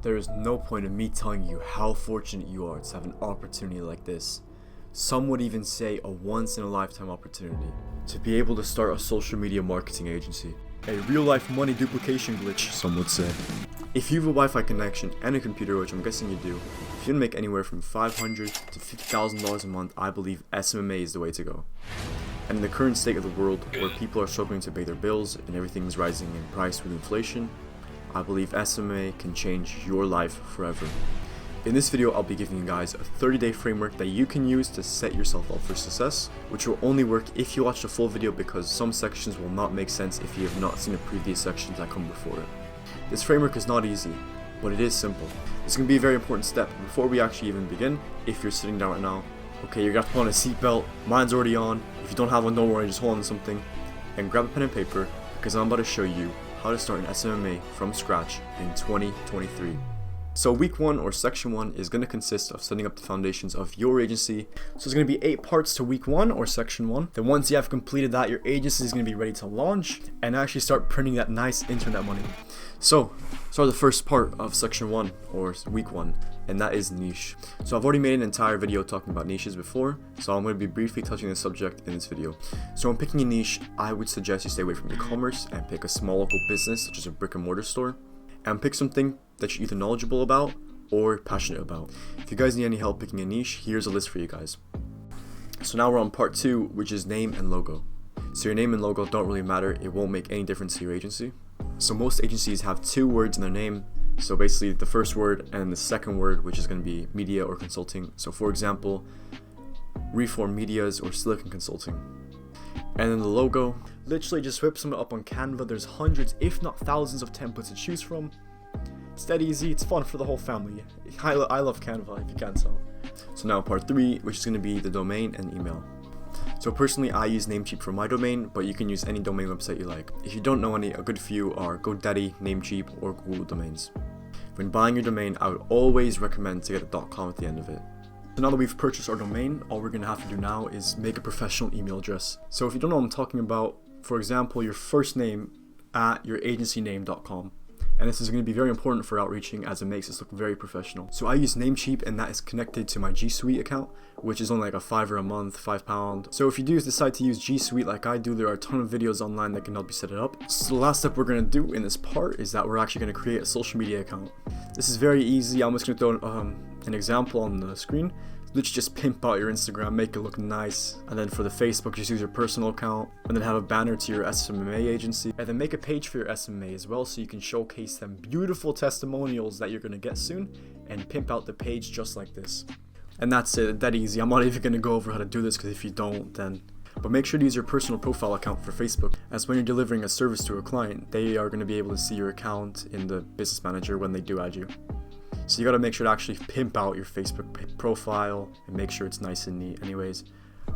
There is no point in me telling you how fortunate you are to have an opportunity like this. Some would even say a once-in-a-lifetime opportunity to be able to start a social media marketing agency. A real-life money duplication glitch, some would say. If you have a Wi-Fi connection and a computer, which I'm guessing you do, if you can make anywhere from $500 to $50,000 a month, I believe SMMA is the way to go. And in the current state of the world, where people are struggling to pay their bills and everything is rising in price with inflation, I believe SMMA can change your life forever. In this video, I'll be giving you guys a 30-day framework that you can use to set yourself up for success, which will only work if you watch the full video because some sections will not make sense if you have not seen the previous sections that come before it. This framework is not easy, but it is simple. It's going to be a very important step. Before we actually even begin, if you're sitting down right now, okay, you're going to have to put on a seatbelt. Mine's already on. If you don't have one, don't worry, just hold on to something. And grab a pen and paper because I'm about to show you how to start an SMMA from scratch in 2023. So week 1 or section 1 is going to consist of setting up the foundations of your agency. So there's going to be 8 parts to week 1 or section 1. Then once you have completed that, your agency is going to be ready to launch and actually start printing that nice internet money. So start the first part of section 1 or week 1, and that is niche. So I've already made an entire video talking about niches before, so I'm going to be briefly touching the subject in this video. So when picking a niche, I would suggest you stay away from e-commerce and pick a small local business such as a brick and mortar store, and pick something that you're either knowledgeable about or passionate about. If you guys need any help picking a niche, here's a list for you guys. So now we're on part 2, which is name and logo. So your name and logo don't really matter, it won't make any difference to your agency. So most agencies have 2 words in their name. So basically the first word and the second word, which is going to be media or consulting. So for example, Reform Medias or Silicon Consulting. And then the logo, literally just whip some up on Canva. There's hundreds, if not thousands of templates to choose from. It's that easy, it's fun for the whole family. I love Canva, if you can't tell. So now part 3, which is going to be the domain and email. So personally, I use Namecheap for my domain, but you can use any domain website you like. If you don't know any, a good few are GoDaddy, Namecheap, or Google Domains. When buying your domain, I would always recommend to get a .com at the end of it. So now that we've purchased our domain, all we're going to have to do now is make a professional email address. So if you don't know what I'm talking about, for example, your first name at youragencyname.com. And this is going to be very important for outreaching as it makes us look very professional. So I use Namecheap, and that is connected to my G Suite account, which is only like a $5 a month, £5. So if you do decide to use G Suite like I do, there are a ton of videos online that can help you set it up. So the last step we're going to do in this part is that we're actually going to create a social media account. This is very easy. I'm just going to throw an example on the screen. Literally just pimp out your Instagram, make it look nice, and then for the Facebook, just use your personal account, and then have a banner to your SMMA agency, and then make a page for your SMMA as well, so you can showcase them beautiful testimonials that you're gonna get soon, and pimp out the page just like this. And that's it, that easy. I'm not even gonna go over how to do this, because if you don't, then... But make sure to use your personal profile account for Facebook, as when you're delivering a service to a client, they are gonna be able to see your account in the business manager when they do add you. So you gotta make sure to actually pimp out your Facebook profile and make sure it's nice and neat anyways.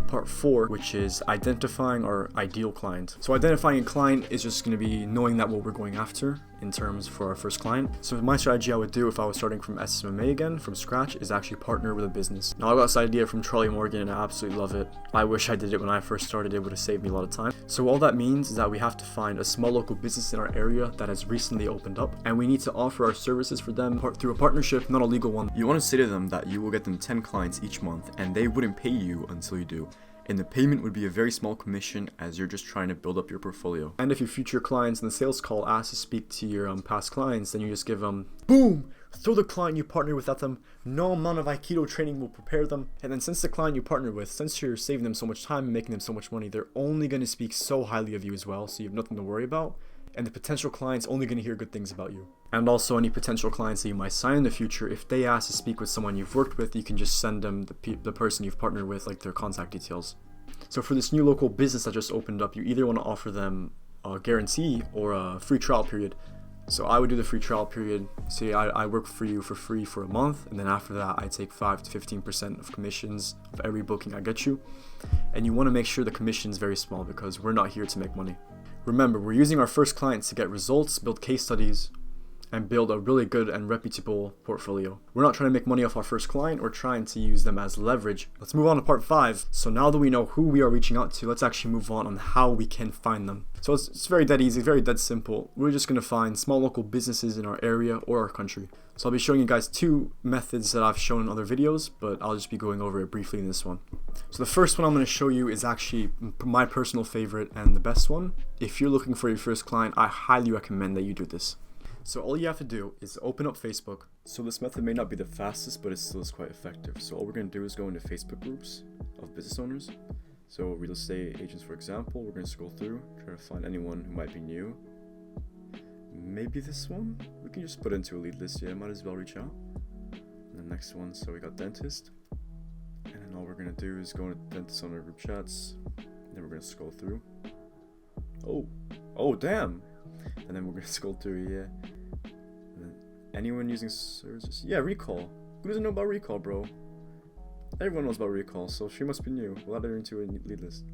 Part 4, which is identifying our ideal client. So identifying a client is just going to be knowing that what we're going after in terms for our first client. So my strategy I would do if I was starting from SMMA again, from scratch, is actually partner with a business. Now I got this idea from Charlie Morgan and I absolutely love it. I wish I did it when I first started, it would have saved me a lot of time. So all that means is that we have to find a small local business in our area that has recently opened up, and we need to offer our services for them through a partnership, not a legal one. You want to say to them that you will get them 10 clients each month and they wouldn't pay you until you do. And the payment would be a very small commission as you're just trying to build up your portfolio. And if your future clients in the sales call ask to speak to your past clients, then you just give them, boom, throw the client you partner with at them. No amount of Aikido training will prepare them. And then since the client you partner with, since you're saving them so much time and making them so much money, they're only going to speak so highly of you as well, so you have nothing to worry about. And the potential client's only going to hear good things about you. And also any potential clients that you might sign in the future, if they ask to speak with someone you've worked with, you can just send them the person you've partnered with, like their contact details. So for this new local business that just opened up, you either want to offer them a guarantee or a free trial period. So I would do the free trial period. Say I work for you for free for a month, and then after that I take 5 to 15% of commissions of every booking I get you. And you want to make sure the commission is very small because we're not here to make money. Remember, we're using our first clients to get results, build case studies, and build a really good and reputable portfolio. We're not trying to make money off our first client, we're trying to use them as leverage. Let's move on to part 5. So now that we know who we are reaching out to, let's actually move on how we can find them. So it's very dead easy, very dead simple. We're just going to find small local businesses in our area or our country. So I'll be showing you guys 2 methods that I've shown in other videos, but I'll just be going over it briefly in this one. So the first one I'm going to show you is actually my personal favorite and the best one. If you're looking for your first client, I highly recommend that you do this. So all you have to do is open up Facebook. So this method may not be the fastest, but it still is quite effective. So all we're going to do is go into Facebook groups of business owners. So real estate agents, for example, we're going to scroll through, try to find anyone who might be new. Maybe this one? We can just put into a lead list, yeah, might as well reach out. And the next one, so we got dentist. And then all we're going to do is go into dentist owner group chats. Then we're going to scroll through. Oh, damn! And then we're going to scroll through, yeah. And then anyone using services? Yeah, recall. Who doesn't know about recall, bro? Everyone knows about recall, so she must be new. We'll add her into a lead list.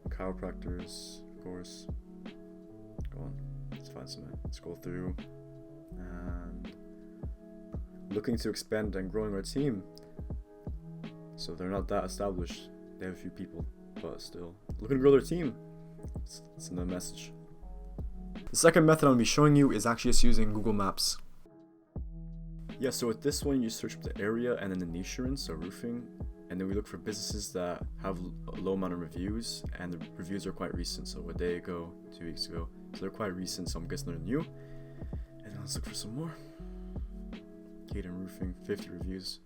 Chiropractors, of course. Go on, let's find some. Scroll through. And looking to expand and growing our team. So they're not that established. They have a few people, but still looking to grow their team. It's in the message. The second method I'm going to be showing you is actually just using Google Maps. Yeah, so with this one, you search up the area and then the niche you're in, so roofing, and then we look for businesses that have a low amount of reviews, and the reviews are quite recent, so a day ago, 2 weeks ago, so they're quite recent, so I'm guessing they're new. And then let's look for some more. Caden Roofing, 50 reviews.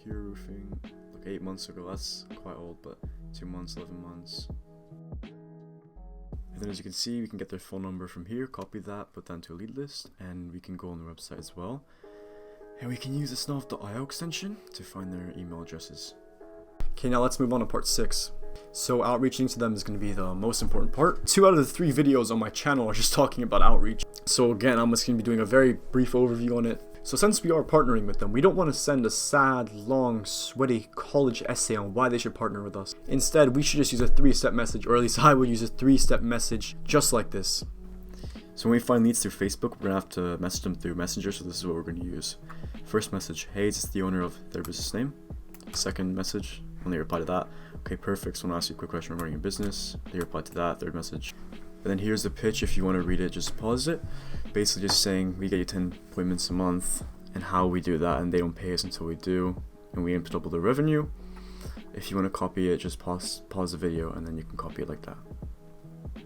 Cure Roofing, like 8 months ago, that's quite old, but 2 months, 11 months. And then as you can see, we can get their phone number from here, copy that, put that into a lead list, and we can go on their website as well. And we can use the snuff.io extension to find their email addresses. Okay, now let's move on to part 6. So outreaching to them is going to be the most important part. 2 out of the 3 videos on my channel are just talking about outreach. So again, I'm just going to be doing a very brief overview on it. So since we are partnering with them, we don't want to send a sad, long, sweaty college essay on why they should partner with us. Instead, we should just use a 3-step message, or at least I would use a 3-step message just like this. So when we find leads through Facebook, we're going to have to message them through Messenger, so this is what we're going to use. First message, hey, is this the owner of their business name? Second message, when they reply to that, okay, perfect, so I want to ask you a quick question regarding your business. They reply to that. Third message. And then here's the pitch. If you want to read it, just pause it. Basically just saying we get you 10 appointments a month and how we do that, and they don't pay us until we do, and we aim to double the revenue. If you want to copy it, just pause the video and then you can copy it like that.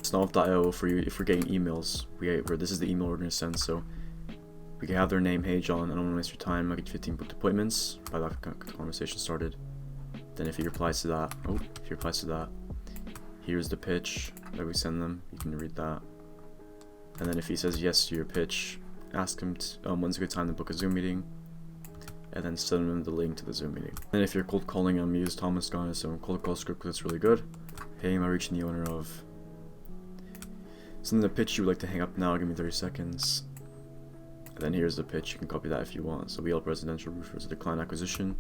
Snuff.io for you if we're getting emails. This is the email we're going to send, so we can have their name, hey John, I don't want to waste your time, I'll get you 15 booked appointments. By that conversation started. Then if he replies to that, here's the pitch that we send them. You can read that. And then if he says yes to your pitch, ask him when's a good time to book a Zoom meeting, and then send him the link to the Zoom meeting. And if you're cold calling him, use Thomas Gunn, so cold call script because it's really good. Hey, am I reaching the owner of something? The pitch you would like to hang up now, give me 30 seconds. And then here's the pitch, you can copy that if you want. So we help residential roofers with the client acquisition.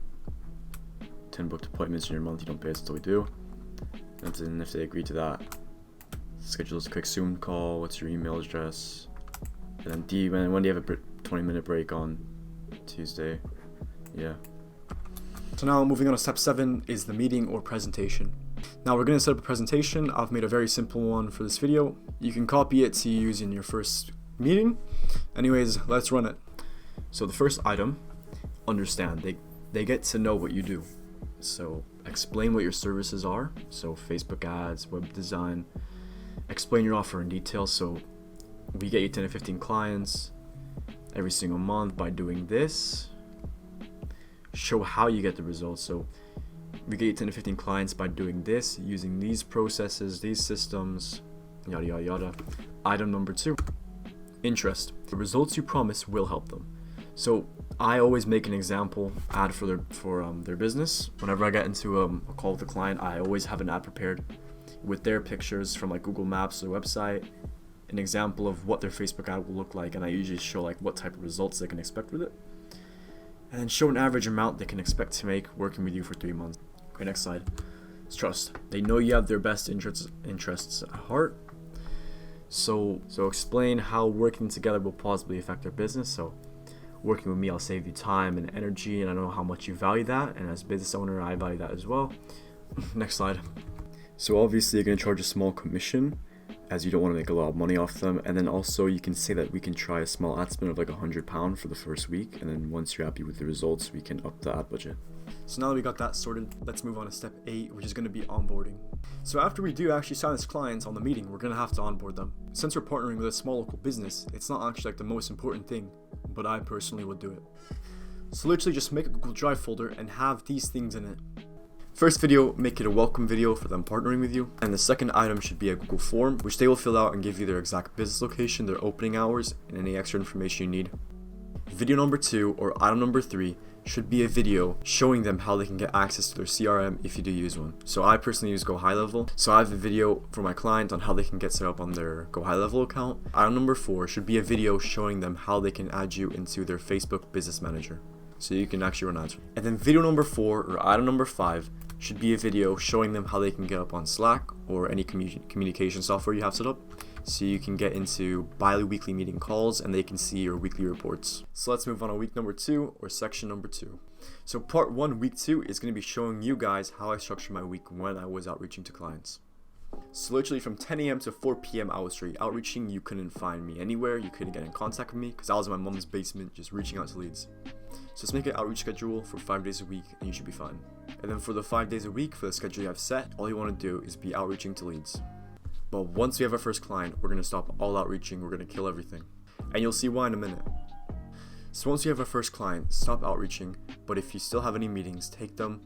10 booked appointments in your month, you don't pay us until we do. And then if they agree to that, schedule a quick Zoom call, what's your email address, and then when do you have a 20-minute break on Tuesday? Yeah. So now moving on to step 7 is the meeting or presentation. Now we're going to set up a presentation. I've made a very simple one for this video. You can copy it to use in your first meeting. Anyways, let's run it. So the first item, understand. They get to know what you do. So explain what your services are. So Facebook ads, web design. Explain your offer in detail. So we get you 10 to 15 clients every single month by doing this. Show how you get the results. So we get you 10 to 15 clients by doing this, using these processes, these systems, yada yada yada. Item number 2, interest. The results you promise will help them. So I always make an example ad for their business. Whenever I get into a call with a client, I always have an ad prepared with their pictures from like Google Maps or website, an example of what their Facebook ad will look like, and I usually show like what type of results they can expect with it, and then show an average amount they can expect to make working with you for 3 months. Okay, next slide. It's trust. They know you have their best interests at heart. So explain how working together will positively affect our business. So working with me, I'll save you time and energy, and I know how much you value that, and as a business owner, I value that as well. Next slide. So obviously you're going to charge a small commission, as you don't want to make a lot of money off them, and then also you can say that we can try a small ad spend of like £100 for the first week, and then once you're happy with the results, we can up the ad budget. So now that we got that sorted, let's move on to step 8, which is going to be onboarding. So after we do actually sign as clients on the meeting, we're going to have to onboard them. Since we're partnering with a small local business, it's not actually like the most important thing, but I personally would do it. So literally just make a Google Drive folder and have these things in it. First video, make it a welcome video for them partnering with you. And the second item should be a Google form, which they will fill out and give you their exact business location, their opening hours, and any extra information you need. Video number 2, or item number 3, should be a video showing them how they can get access to their CRM if you do use one. So I personally use Go High Level. So I have a video for my client on how they can get set up on their Go High Level account. Item number 4 should be a video showing them how they can add you into their Facebook Business Manager, so you can actually run ads. And then video number 4, or item number 5, should be a video showing them how they can get up on Slack or any communication software you have set up, so you can get into bi-weekly meeting calls and they can see your weekly reports. So let's move on to week number 2, or section number 2. So part 1, week 2, is going to be showing you guys how I structured my week when I was outreaching to clients. So literally from 10 a.m. to 4 p.m. I was straight outreaching. You couldn't find me anywhere. You couldn't get in contact with me because I was in my mom's basement just reaching out to leads. So let's make an outreach schedule for 5 days a week and you should be fine. And then for the 5 days a week, for the schedule you have set, all you want to do is be outreaching to leads. But once we have our first client, we're going to stop all outreaching, we're going to kill everything. And you'll see why in a minute. So once you have our first client, stop outreaching, but if you still have any meetings, take them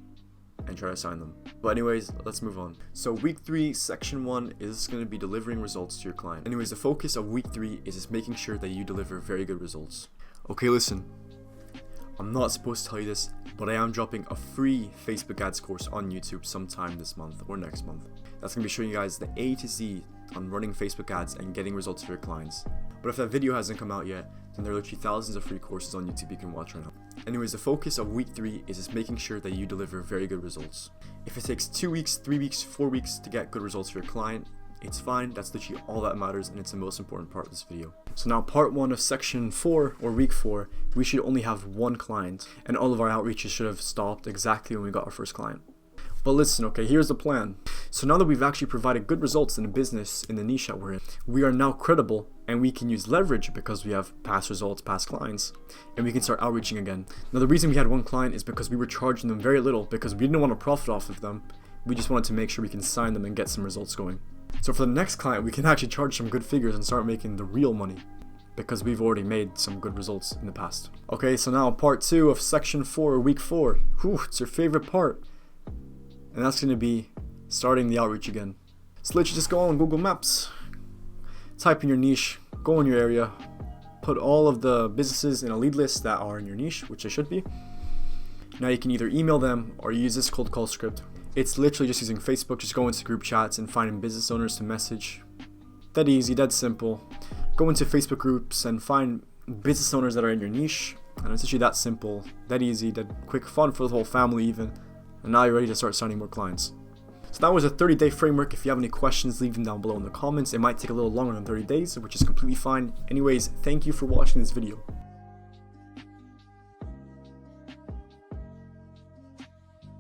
and try to sign them. But anyways, let's move on. So week 3, section 1 is going to be delivering results to your client. Anyways, the focus of week 3 is just making sure that you deliver very good results. Okay, listen. I'm not supposed to tell you this, but I am dropping a free Facebook ads course on YouTube sometime this month or next month. That's going to be showing you guys the A to Z on running Facebook ads and getting results for your clients. But if that video hasn't come out yet, then there are literally thousands of free courses on YouTube you can watch right now. Anyways, the focus of week 3 is just making sure that you deliver very good results. If it takes 2 weeks, 3 weeks, 4 weeks to get good results for your client, it's fine. That's literally all that matters, and it's the most important part of this video. So now part 1 of section 4, or week 4, we should only have 1 client, and all of our outreaches should have stopped exactly when we got our first client. But listen, okay, here's the plan. So now that we've actually provided good results in the business, in the niche that we're in, we are now credible, and we can use leverage because we have past results, past clients, and we can start outreaching again. Now the reason we had 1 client is because we were charging them very little because we didn't want to profit off of them. We just wanted to make sure we can sign them and get some results going. So for the next client, we can actually charge some good figures and start making the real money because we've already made some good results in the past. Okay, so now part 2 of section 4, week 4. Whew, it's your favorite part. And that's going to be starting the outreach again. So let's just go on Google Maps, type in your niche, go in your area, put all of the businesses in a lead list that are in your niche, which they should be. Now you can either email them or use this cold call script. It's literally just using Facebook, just go into group chats and finding business owners to message. That easy, that simple. Go into Facebook groups and find business owners that are in your niche. And it's actually that simple, that easy, that quick, fun for the whole family even. And now you're ready to start signing more clients. So that was a 30-day framework. If you have any questions, leave them down below in the comments. It might take a little longer than 30 days, which is completely fine. Anyways, thank you for watching this video.